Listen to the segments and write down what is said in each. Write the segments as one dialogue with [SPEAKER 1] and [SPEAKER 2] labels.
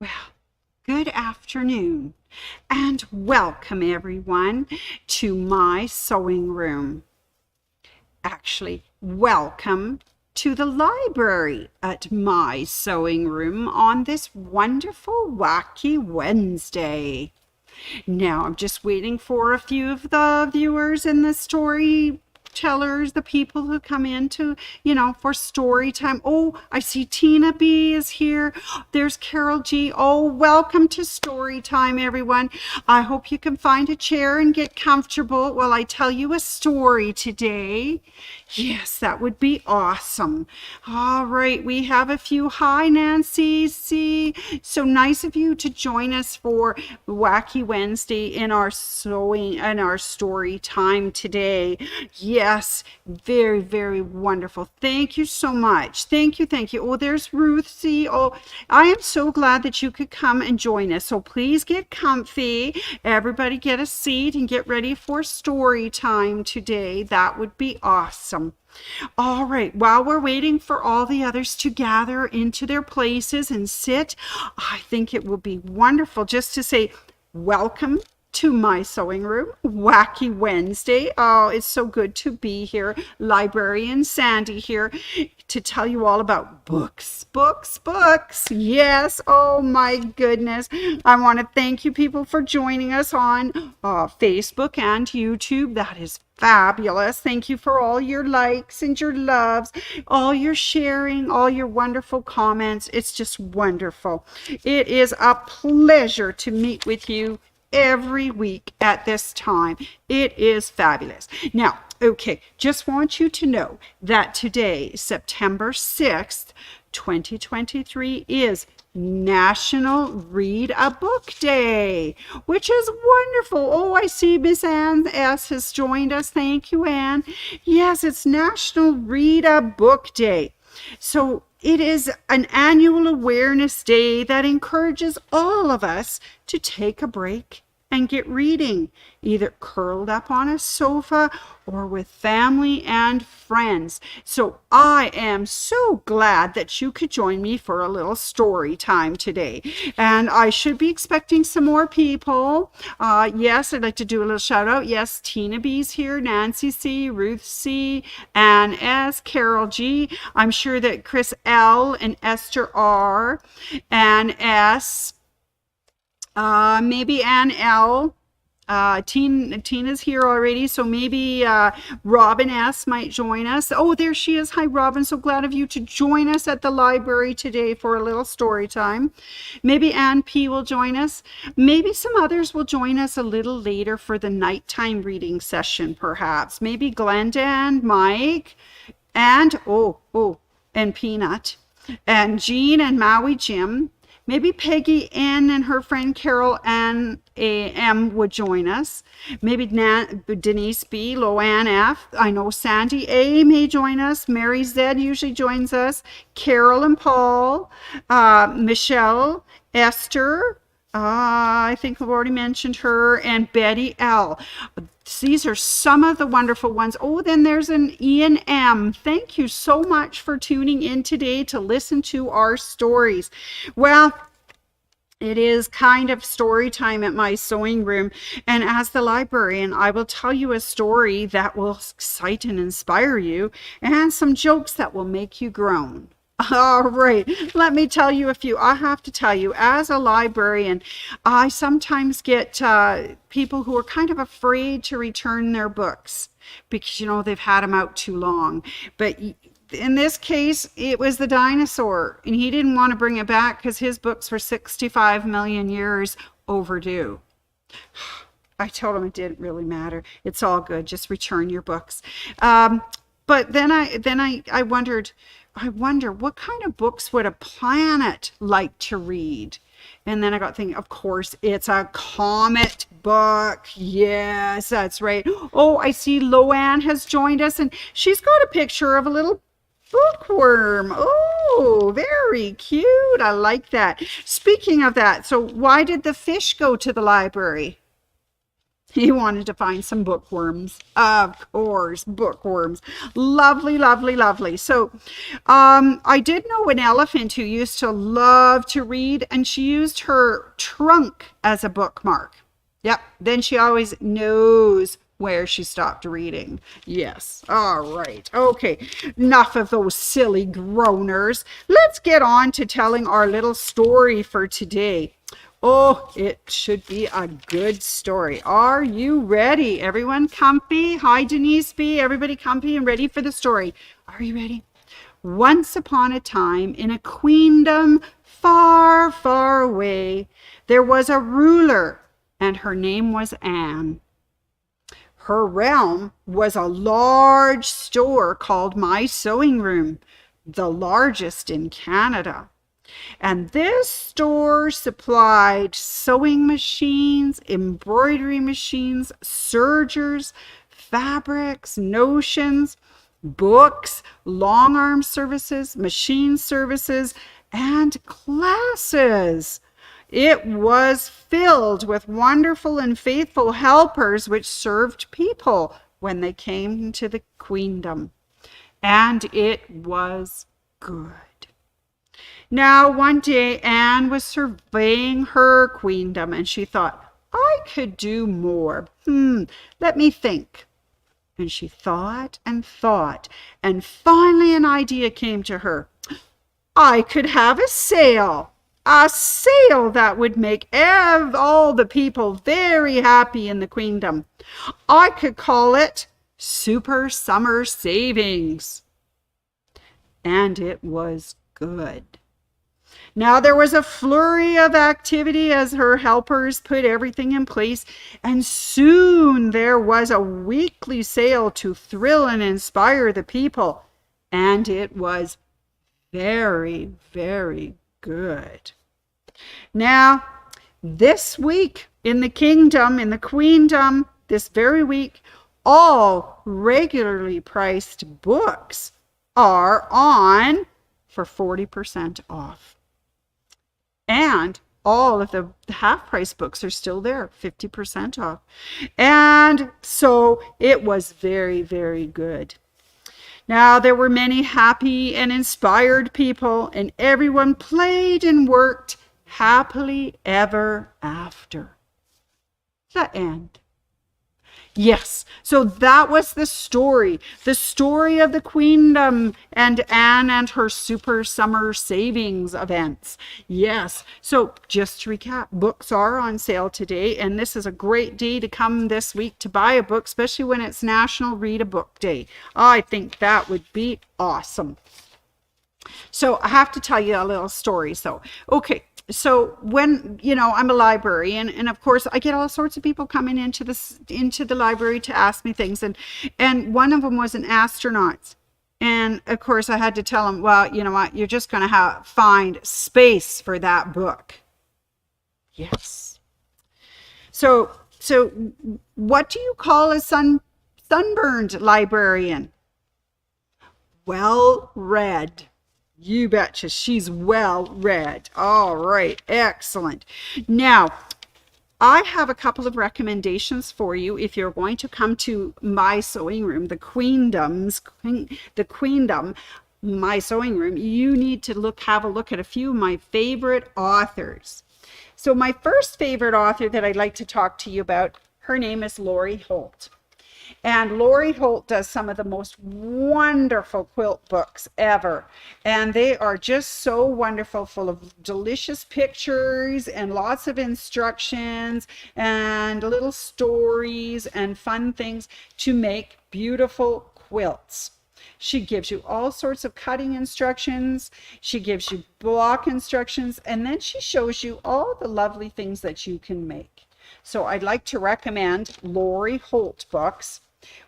[SPEAKER 1] Well, good afternoon and welcome everyone to my sewing room. Actually, welcome to the library at my sewing room on this wonderful Wacky Wednesday. Now, I'm just waiting for a few of the viewers and the storytellers, the people who come in to, for story time. Oh, I see Tina B is here. There's Carol G. Oh, welcome to story time, everyone. I hope you can find a chair and get comfortable while I tell you a story today. Yes, that would be awesome. All right, we have a few. Hi, Nancy C. So nice of you to join us for Wacky Wednesday in our sewing and our story time today. Yes, very, very wonderful. Thank you so much. Thank you, thank you. Oh, there's Ruth C. Oh, I am so glad that you could come and join us. So please get comfy. Everybody get a seat and get ready for story time today. That would be awesome. All right, while we're waiting for all the others to gather into their places and sit, I think it will be wonderful just to say welcome to my sewing room, Wacky Wednesday. Oh, it's so good to be here. Librarian Sandy here to tell you all about books, books, books. Yes, oh my goodness. I want to thank you people for joining us on Facebook and YouTube. That is fabulous. Thank you for all your likes and your loves, all your sharing, all your wonderful comments. It's just wonderful. It is a pleasure to meet with you every week at this time. It is fabulous. Now, okay, just want you to know that today, September 6th, 2023, is National Read a Book Day, which is wonderful. Oh, I see Miss Ann S. has joined us. Thank you, Ann. Yes, it's National Read a Book Day. So it is an annual awareness day that encourages all of us to take a break and get reading, either curled up on a sofa or with family and friends. So I am so glad that you could join me for a little story time today. And I should be expecting some more people. Yes, I'd like to do a little shout out. Yes, Tina B's here, Nancy C, Ruth C, Ann S, Carol G. I'm sure that Chris L and Esther R, Ann S, maybe Ann L. Tina's here already, so maybe Robin S. might join us. Oh, there she is. Hi, Robin. So glad of you to join us at the library today for a little story time. Maybe Ann P. will join us. Maybe some others will join us a little later for the nighttime reading session, perhaps. Maybe Glenda and Mike and, and Peanut and Jean and Maui Jim. Maybe Peggy N and her friend Carol Ann A.M. would join us. Maybe Denise B, Loanne F. I know Sandy A may join us. Mary Z usually joins us. Carol and Paul. Michelle, Esther. I think I've already mentioned her. And Betty L. These are some of the wonderful ones. Oh, then there's an Ian M. Thank you so much for tuning in today to listen to our stories. Well, it is kind of story time at my sewing room. And as the librarian, I will tell you a story that will excite and inspire you and some jokes that will make you groan. All right, let me tell you a few. I have to tell you, as a librarian, I sometimes get people who are kind of afraid to return their books because, they've had them out too long. But in this case, it was the dinosaur, and he didn't want to bring it back because his books were 65 million years overdue. I told him it didn't really matter. It's all good. Just return your books. But then I wonder what kind of books would a planet like to read? And then I got thinking, of course, it's a comet book. Yes, that's right. Oh, I see Loanne has joined us, and she's got a picture of a little bookworm. Oh, very cute. I like that. Speaking of that, so why did the fish go to the library? He wanted to find some bookworms. Of course, bookworms. Lovely, lovely, lovely. So I did know an elephant who used to love to read, and she used her trunk as a bookmark. Yep. Then she always knows where she stopped reading. Yes. All right. Okay. Enough of those silly groaners. Let's get on to telling our little story for today. Oh, it should be a good story. Are you ready? Everyone comfy? Hi, Denise B. Everybody comfy and ready for the story. Are you ready? Once upon a time, in a queendom far, far away, there was a ruler, and her name was Anne. Her realm was a large store called My Sewing Room, the largest in Canada. And this store supplied sewing machines, embroidery machines, sergers, fabrics, notions, books, long arm services, machine services, and classes. It was filled with wonderful and faithful helpers which served people when they came to the queendom. And it was good. Now, one day, Anne was surveying her queendom, and she thought, I could do more. Let me think. And she thought, and finally an idea came to her. I could have a sale that would make all the people very happy in the queendom. I could call it Super Summer Savings. And it was good. Now there was a flurry of activity as her helpers put everything in place, and soon there was a weekly sale to thrill and inspire the people, and it was very, very good. Now, this week in the queendom, this very week, all regularly priced books are on for 40% off. And all of the half-price books are still there, 50% off. And so it was very, very good. Now, there were many happy and inspired people, and everyone played and worked happily ever after. The end. Yes, so that was the story of the queendom and Anne and her super summer savings events. Yes, so just to recap, books are on sale today, and this is a great day to come this week to buy a book, especially when it's National Read a Book Day. I think that would be awesome. So I have to tell you a little story. So when, I'm a librarian, and of course I get all sorts of people coming into the library to ask me things. And one of them was an astronaut. And of course I had to tell him, well, you know what, you're just going to find space for that book. Yes. So what do you call a sunburned librarian? Well read. You betcha, she's well read. All right, excellent. Now, I have a couple of recommendations for you if you're going to come to My Sewing Room, the queendom, My Sewing Room. You need to have a look at a few of my favorite authors. So my first favorite author that I'd like to talk to you about, her name is Lori Holt. And Lori Holt does some of the most wonderful quilt books ever. And they are just so wonderful, full of delicious pictures and lots of instructions and little stories and fun things to make beautiful quilts. She gives you all sorts of cutting instructions. She gives you block instructions. And then she shows you all the lovely things that you can make. So I'd like to recommend Lori Holt books.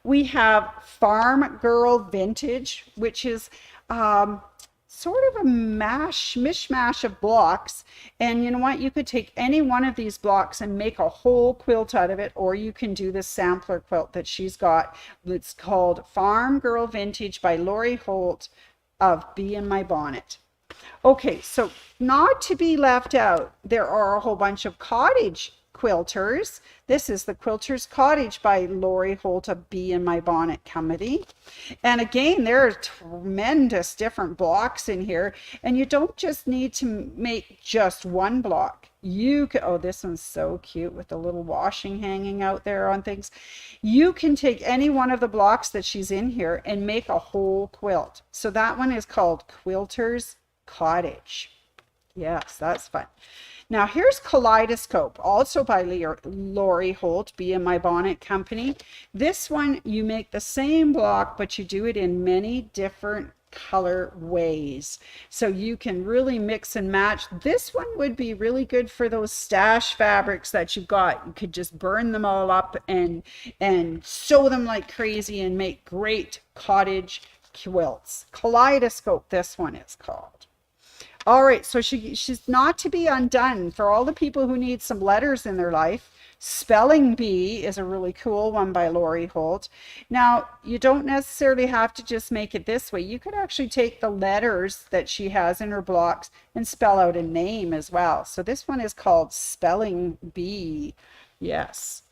[SPEAKER 1] We have Farm Girl Vintage, which is sort of a mishmash of blocks. And you know what? You could take any one of these blocks and make a whole quilt out of it, or you can do the sampler quilt that she's got. It's called Farm Girl Vintage by Lori Holt of Bee in My Bonnet. Okay, so not to be left out, there are a whole bunch of cottage quilters. This is the Quilter's Cottage by Lori Holt of Bee in My Bonnet Company. And again, there are tremendous different blocks in here, and you don't just need to make just one block. You can, oh, this one's so cute with the little washing hanging out there on things. You can take any one of the blocks that she's in here and make a whole quilt. So that one is called Quilter's Cottage. Yes, that's fun. Now here's Kaleidoscope, also by Lori Holt, Bee in My Bonnet Company. This one, you make the same block, but you do it in many different color ways. So you can really mix and match. This one would be really good for those stash fabrics that you've got. You could just burn them all up and sew them like crazy and make great cottage quilts. Kaleidoscope, this one is called. All right, so she's not to be undone for all the people who need some letters in their life. Spelling Bee is a really cool one by Lori Holt. Now, you don't necessarily have to just make it this way. You could actually take the letters that she has in her blocks and spell out a name as well. So this one is called Spelling Bee. Yes.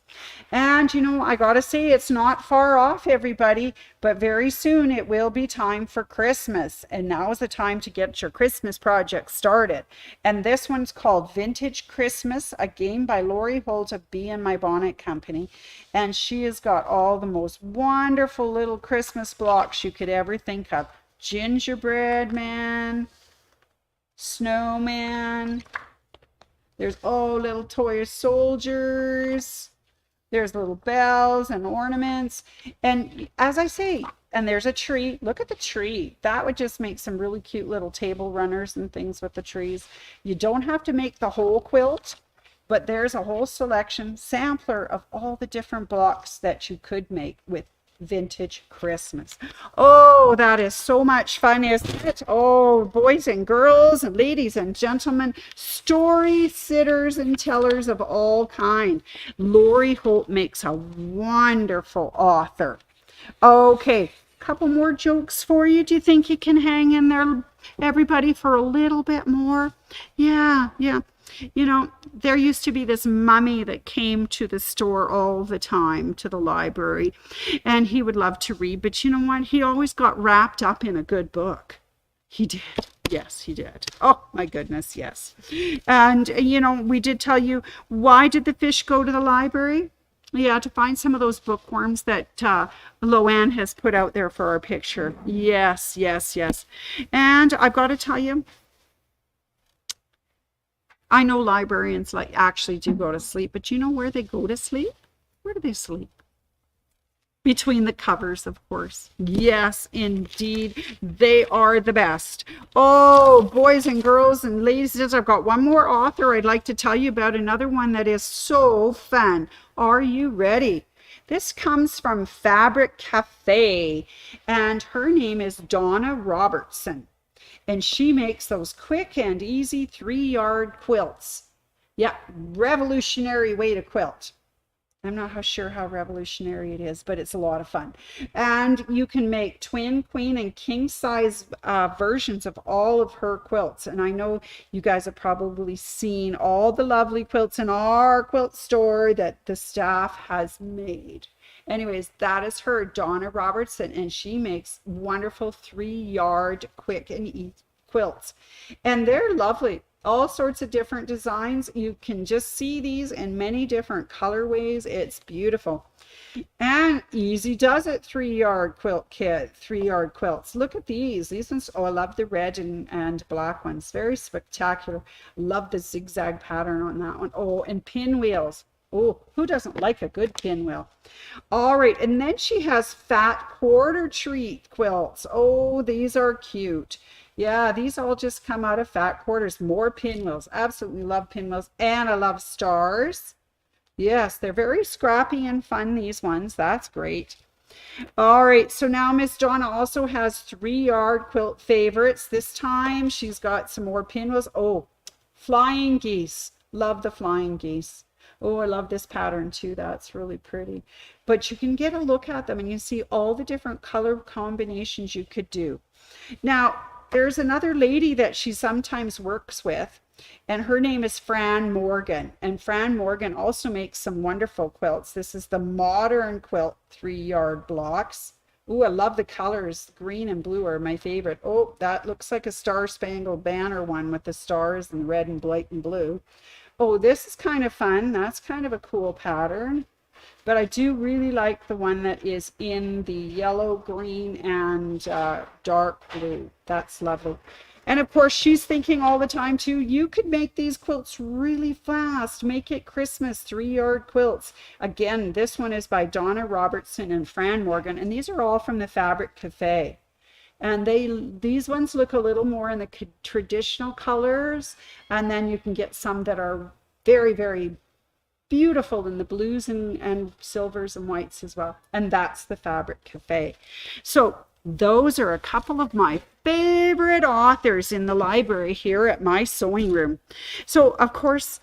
[SPEAKER 1] And, you know, I gotta say, it's not far off, everybody, but very soon it will be time for Christmas. And now is the time to get your Christmas project started. And this one's called Vintage Christmas, a game by Lori Holt of Bee in My Bonnet Company. And she has got all the most wonderful little Christmas blocks you could ever think of. Gingerbread man, snowman, there's little toy soldiers. There's little bells and ornaments. And as I say, and there's a tree. Look at the tree. That would just make some really cute little table runners and things with the trees. You don't have to make the whole quilt, but there's a whole selection, sampler of all the different blocks that you could make with Vintage Christmas. Oh, that is so much fun, isn't it? Oh, boys and girls and ladies and gentlemen, story sitters and tellers of all kind. Lori Holt makes a wonderful author. Okay, couple more jokes for you. Do you think you can hang in there, everybody, for a little bit more? Yeah. You know, there used to be this mummy that came to the store all the time, to the library, and he would love to read, but you know what? He always got wrapped up in a good book. He did. Yes, he did. Oh, my goodness, yes. And, you know, we did tell you, why did the fish go to the library? Yeah, to find some of those bookworms that Loanne has put out there for our picture. Yes. And I've got to tell you, I know librarians actually do go to sleep, but you know where they go to sleep? Where do they sleep? Between the covers, of course. Yes, indeed. They are the best. Oh, boys and girls and ladies, I've got one more author I'd like to tell you about, another one that is so fun. Are you ready? This comes from Fabric Cafe, and her name is Donna Robertson. And she makes those quick and easy 3-yard quilts. Yeah, revolutionary way to quilt. I'm not sure how revolutionary it is, but it's a lot of fun. And you can make twin, queen, and king size versions of all of her quilts. And I know you guys have probably seen all the lovely quilts in our quilt store that the staff has made. Anyways, that is her, Donna Robertson, and she makes wonderful 3-yard quick and easy quilts. And they're lovely. All sorts of different designs. You can just see these in many different colorways. It's beautiful. And Easy Does It 3-yard quilt kit, 3-yard quilts. Look at these. These ones, oh, I love the red and black ones. Very spectacular. Love the zigzag pattern on that one. Oh, and pinwheels. Oh, who doesn't like a good pinwheel? All right, and then she has fat quarter treat quilts. Oh, these are cute. Yeah, these all just come out of fat quarters. More pinwheels. Absolutely love pinwheels. And I love stars. Yes, they're very scrappy and fun, these ones. That's great. All right, so now Miss Donna also has 3-yard quilt favorites. This time she's got some more pinwheels. Oh, flying geese. Love the flying geese. Oh, I love this pattern too. That's really pretty. But you can get a look at them and you see all the different color combinations you could do. Now, there's another lady that she sometimes works with, And her name is Fran Morgan. And Fran Morgan also makes some wonderful quilts. This is the Modern Quilt 3-yard blocks. Ooh, I love the colors. Green and blue are my favorite. Oh, that looks like a Star Spangled Banner one with the stars and red and white and blue. Oh, this is kind of fun. That's kind of a cool pattern. But I do really like the one that is in the yellow, green, and dark blue. That's lovely. And of course, she's thinking all the time too, you could make these quilts really fast. Make it Christmas 3-yard quilts. Again, this one is by Donna Robertson and Fran Morgan, and these are all from the Fabric Cafe. And these ones look a little more in the traditional colors, and then you can get some that are very, very beautiful in the blues and silvers and whites as well. And that's the Fabric Cafe. So those are a couple of my favorite authors in the library here at my sewing room. So of course,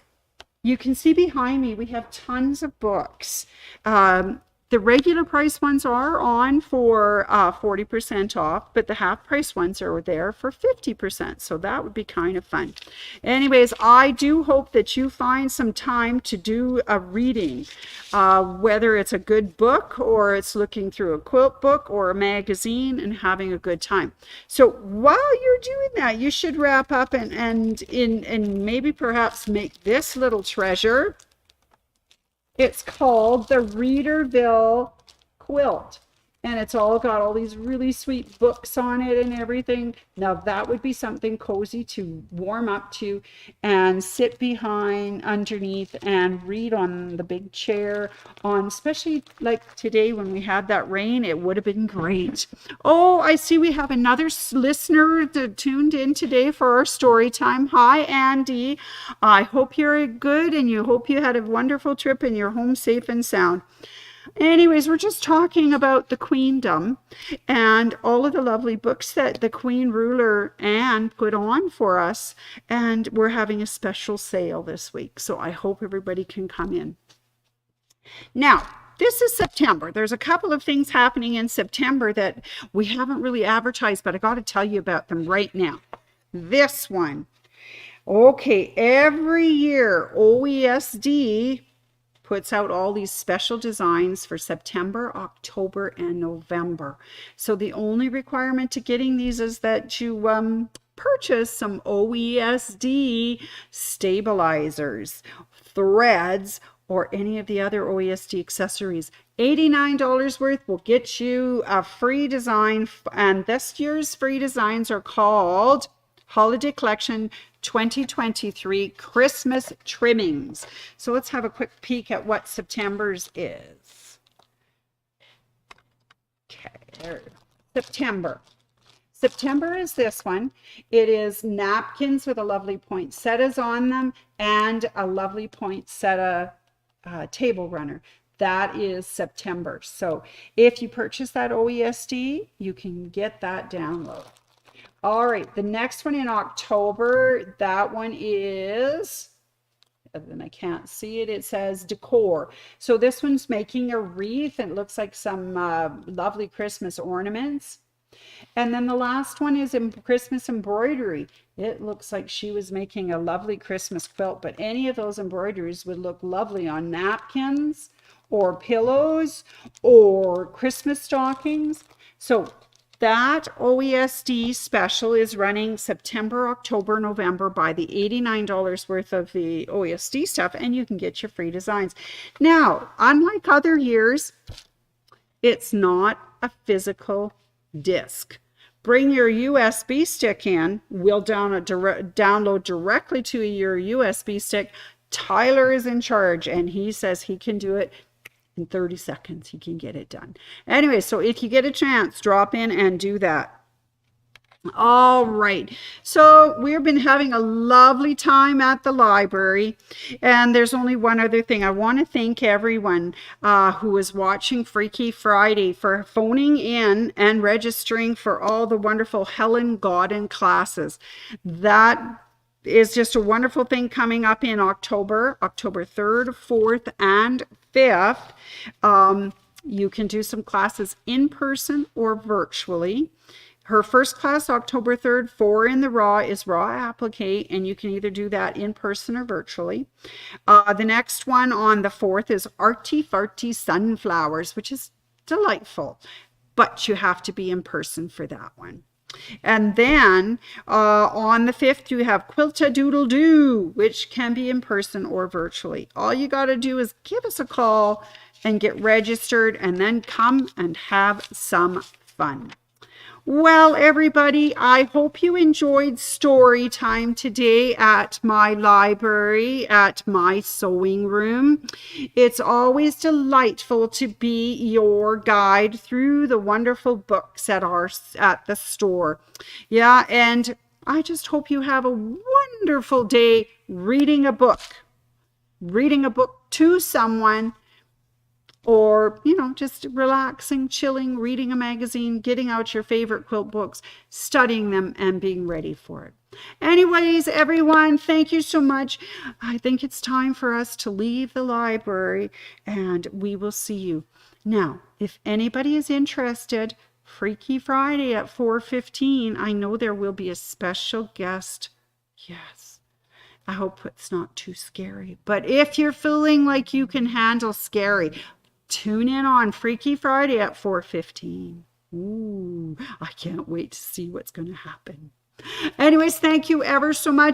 [SPEAKER 1] you can see behind me, we have tons of books. The regular price ones are on for 40% off, but the half price ones are there for 50%. So that would be kind of fun. Anyways, I do hope that you find some time to do a reading, whether it's a good book or it's looking through a quilt book or a magazine and having a good time. So while you're doing that, you should wrap up and maybe perhaps make this little treasure. It's called the Readerville quilt, and it's all got all these really sweet books on it and everything. Now that would be something cozy to warm up to and sit behind underneath and read on the big chair, on especially like today when we had that rain. It would have been great. Oh, I see we have another listener that tuned in today for our story time. Hi, Andy. I hope you're good and you hope you had a wonderful trip and you're home safe and sound. Anyways, we're just talking about the Queendom and all of the lovely books that the Queen Ruler Anne put on for us. And we're having a special sale this week. So I hope everybody can come in. Now, this is September. There's a couple of things happening in September that we haven't really advertised, but I got to tell you about them right now. This one. Okay, every year OESD puts out all these special designs for September, October, and November. So the only requirement to getting these is that you purchase some OESD stabilizers, threads, or any of the other OESD accessories. $89 worth will get you a free design, and this year's free designs are called Holiday Collection 2023 Christmas Trimmings. So let's have a quick peek at what September's is. Okay, there. September is this one. It is napkins with a lovely poinsettias on them and a lovely poinsettia table runner. That is September. So if you purchase that OESD, you can get that download. All right, the next one in October, that one is, and I can't see it, it says decor. So this one's making a wreath. It looks like some lovely Christmas ornaments. And then the last one is in Christmas embroidery. It looks like she was making a lovely Christmas quilt, but any of those embroideries would look lovely on napkins or pillows or Christmas stockings. So that OESD special is running September, October, November. Buy the $89 worth of the OESD stuff and you can get your free designs. Now, unlike other years, it's not a physical disc. Bring your USB stick in. We'll download directly to your USB stick. Tyler is in charge and he says he can do it in 30 seconds. He can get it done. Anyway, so if you get a chance, drop in and do that. All right, so we've been having a lovely time at the library, and there's only one other thing. I want to thank everyone who is watching Freaky Friday for phoning in and registering for all the wonderful Helen Godden classes. That is just a wonderful thing coming up in October 3rd, 4th, and 5th. You can do some classes in person or virtually. Her first class, October 3rd, 4 in the raw, is raw applique, and you can either do that in person or virtually. The next one on the 4th is Arty Farty Sunflowers, which is delightful, but you have to be in person for that one. And then on the 5th, you have Quilt-a-Doodle-Doo, which can be in person or virtually. All you got to do is give us a call and get registered, and then come and have some fun. Well, everybody, I hope you enjoyed story time today at my library, at my sewing room. It's always delightful to be your guide through the wonderful books at the store. Yeah, and I just hope you have a wonderful day reading a book to someone, or, you know, just relaxing, chilling, reading a magazine, getting out your favorite quilt books, studying them, and being ready for it. Anyways, everyone, thank you so much. I think it's time for us to leave the library, and we will see you. Now, if anybody is interested, Freaky Friday at 4:15, I know there will be a special guest. Yes. I hope it's not too scary. But if you're feeling like you can handle scary, tune in on Freaky Friday at 4:15. Ooh, I can't wait to see what's going to happen. Anyways, thank you ever so much.